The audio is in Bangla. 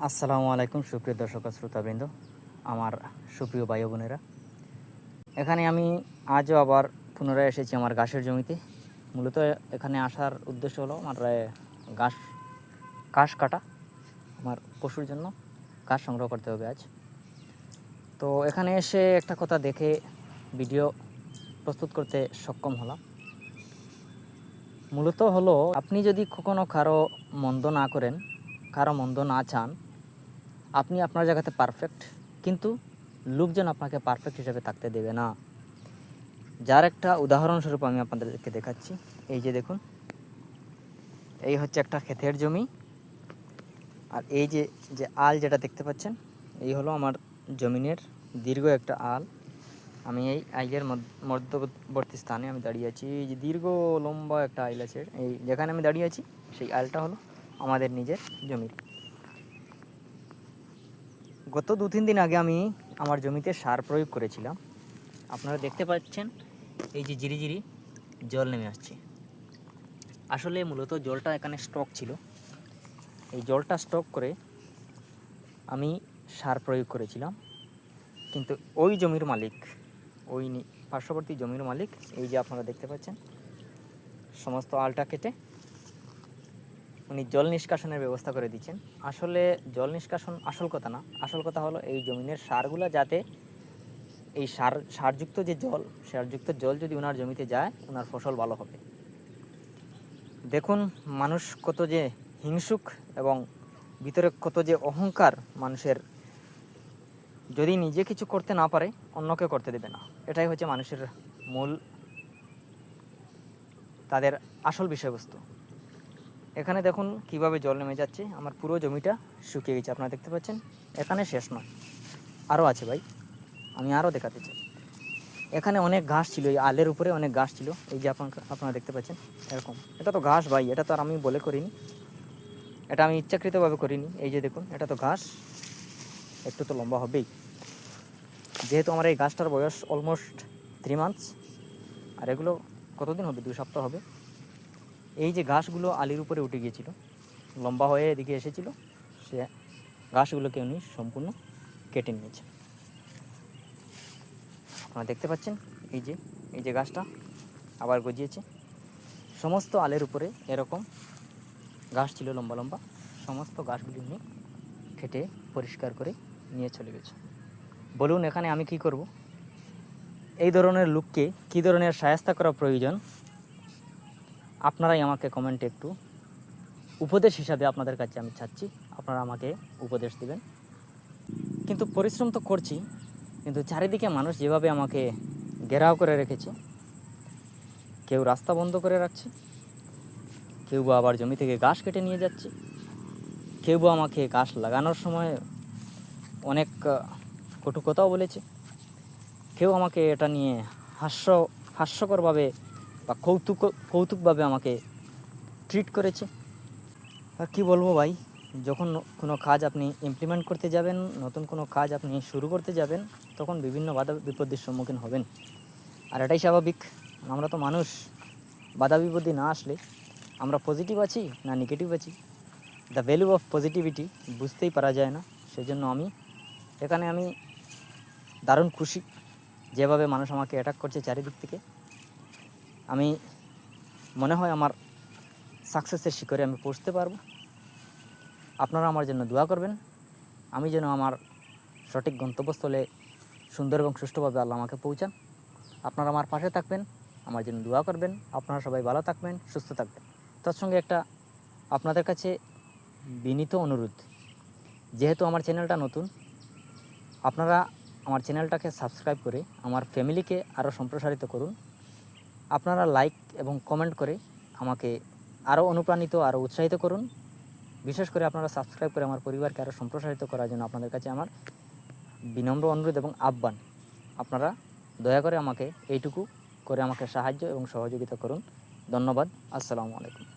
আসসালামু আলাইকুম সুপ্রিয় দর্শক ও শ্রোতাবৃন্দ, আমার সুপ্রিয় ভাই ও বোনেরা। এখানে আমি আজও আবার পুনরায় এসেছি আমার ঘাসের জমিতে। মূলত এখানে আসার উদ্দেশ্য হলো আমার ঘাস কাটা, আমার পশুর জন্য ঘাস সংগ্রহ করতে হবে আজ। তো এখানে এসে একটা কথা দেখে ভিডিও প্রস্তুত করতে সক্ষম হলাম। মূলত হলো, আপনি যদি কখনও কারো মন্দ না করেন, কারো মন্দ না চান, আপনি আপনার জায়গাতে পারফেক্ট, কিন্তু লোকজন আপনাকে পারফেক্ট হিসেবে থাকতে দেবে না। যার একটা উদাহরণস্বরূপ আমি আপনাদেরকে দেখাচ্ছি। এই যে দেখুন, এই হচ্ছে একটা ক্ষেতের জমি, আর এই যে যে আল যেটা দেখতে পাচ্ছেন, এই হলো আমার জমিনের দীর্ঘ একটা আল। আমি এই আইলের মধ্যবর্তী স্থানে আমি দাঁড়িয়ে আছি। এই যে দীর্ঘ লম্বা একটা আইল আছে, এই যেখানে আমি দাঁড়িয়ে আছি সেই আইলটা হলো আমাদের নিজের জমির। গত 2-3 দিন আগে আমি আমার জমিতে সার প্রয়োগ করেছিলাম। আপনারা দেখতে পাচ্ছেন এই যে ঝিরিঝিরি জল নেমে আসছে। আসলে মূলত জলটা এখানে স্টক ছিল। এই জলটা স্টক করে আমি সার প্রয়োগ করেছিলাম, কিন্তু ওই জমির মালিক, ওই পার্শ্ববর্তী জমির মালিক, এই যে আপনারা দেখতে পাচ্ছেন সমস্ত আলটা কেটে উনি জল নিষ্কাশনের ব্যবস্থা করে দিচ্ছেন। আসলে জল নিষ্কাশন আসল কথা না, আসল কথা হলো এই জমিনের সারগুলো যাতে এই সারযুক্ত যে জল, সারযুক্ত জল যদি ওনার জমিতে যায়, ওনার ফসল ভালো হবে। দেখুন মানুষ কত যে হিংসুক এবং ভিতরে কত যে অহংকার মানুষের। যদি নিজে কিছু করতে না পারে, অন্যকে করতে দেবে না। এটাই হচ্ছে মানুষের মূল, তাদের আসল বিষয়বস্তু। এখানে দেখুন কিভাবে জল নেমে যাচ্ছে। আমার পুরো জমিটা শুকিয়ে গেছে, আপনারা দেখতে পাচ্ছেন। এখানে শেষ নয়, আরও আছে ভাই, আমি আরও দেখাতে চাই। এখানে অনেক ঘাস ছিল, এই আলের উপরে অনেক ঘাস ছিল। এই যে আপনারা দেখতে পাচ্ছেন এরকম। এটা তো ঘাস ভাই, এটা তো আর আমি বলে করিনি, এটা আমি ইচ্ছাকৃতভাবে করিনি। এই যে দেখুন, এটা তো ঘাস, একটু তো লম্বা হবেই। যেহেতু আমার এই গাছটার বয়স অলমোস্ট 3 মান্থস, আর এগুলো কতদিন হবে, 2 সপ্তাহ হবে। এই যে ঘাসগুলো আলির উপরে উঠে গিয়েছিল, লম্বা হয়ে এদিকে এসেছিল, সে ঘাসগুলোকে উনি সম্পূর্ণ কেটে নিয়েছে। আপনারা দেখতে পাচ্ছেন এই যে গাছটা আবার গজিয়েছে। সমস্ত আলের উপরে এরকম ঘাস ছিল লম্বা লম্বা, সমস্ত ঘাসগুলি উনি কেটে পরিষ্কার করে নিয়ে চলে গেছে। বলুন এখানে আমি কি করব? এই ধরনের লোককে কী ধরনের শায়েস্তা করা প্রয়োজন, আপনারাই আমাকে কমেন্টে একটু উপদেশ হিসাবে আপনাদের কাছে আমি চাচ্ছি, আপনারা আমাকে উপদেশ দিবেন। কিন্তু পরিশ্রম তো করছি, কিন্তু চারিদিকে মানুষ যেভাবে আমাকে ঘেরাও করে রেখেছে, কেউ রাস্তা বন্ধ করে রাখছে, কেউ বা আবার জমি থেকে ঘাস কেটে নিয়ে যাচ্ছে, কেউ বা আমাকে গাছ লাগানোর সময় অনেক কটু কথাও বলেছে, কেউ আমাকে এটা নিয়ে হাস্যকরভাবে বা কৌতুকভাবে আমাকে ট্রিট করেছে। আর কী বলবো ভাই, যখন কোনো কাজ আপনি ইমপ্লিমেন্ট করতে যাবেন, নতুন কোনো কাজ আপনি শুরু করতে যাবেন, তখন বিভিন্ন বাধা বিপত্তির সম্মুখীন হবেন। আর এটাই স্বাভাবিক, আমরা তো মানুষ। বাধা বিপত্তি না আসলে আমরা পজিটিভ আছি না নেগেটিভ আছি, দ্য ভ্যালু অফ পজিটিভিটি বুঝতেই পারা যায় না। সেজন্য এখানে আমি দারুণ খুশি, যেভাবে মানুষ আমাকে অ্যাটাক করছে চারিদিক থেকে। আমি মনে হয় আমার সাকসেসের শিখরে আমি পৌঁছতে পারবো। আপনারা আমার জন্য দোয়া করবেন, আমি যেন আমার সঠিক গন্তব্যস্থলে সুন্দর এবং সুষ্ঠুভাবে আল্লাহ আমাকে পৌঁছান। আপনারা আমার পাশে থাকবেন, আমার জন্য দোয়া করবেন। আপনারা সবাই ভালো থাকবেন, সুস্থ থাকবেন। তৎসঙ্গে একটা আপনাদের কাছে বিনীত অনুরোধ, যেহেতু আমার চ্যানেলটা নতুন, আপনারা আমার চ্যানেলটাকে সাবস্ক্রাইব করে আমার ফ্যামিলিকে আরও সম্প্রসারিত করুন। আপনারা লাইক এবং কমেন্ট করে আমাকে আরও অনুপ্রাণিত, আরও উৎসাহিত করুন। বিশেষ করে আপনারা সাবস্ক্রাইব করে আমার পরিবারকে আরও সম্প্রসারিত করার জন্য আপনাদের কাছে আমার বিনম্র অনুরোধ এবং আহ্বান। আপনারা দয়া করে আমাকে এইটুকু করে আমাকে সাহায্য এবং সহযোগিতা করুন। ধন্যবাদ। আসসালামু আলাইকুম।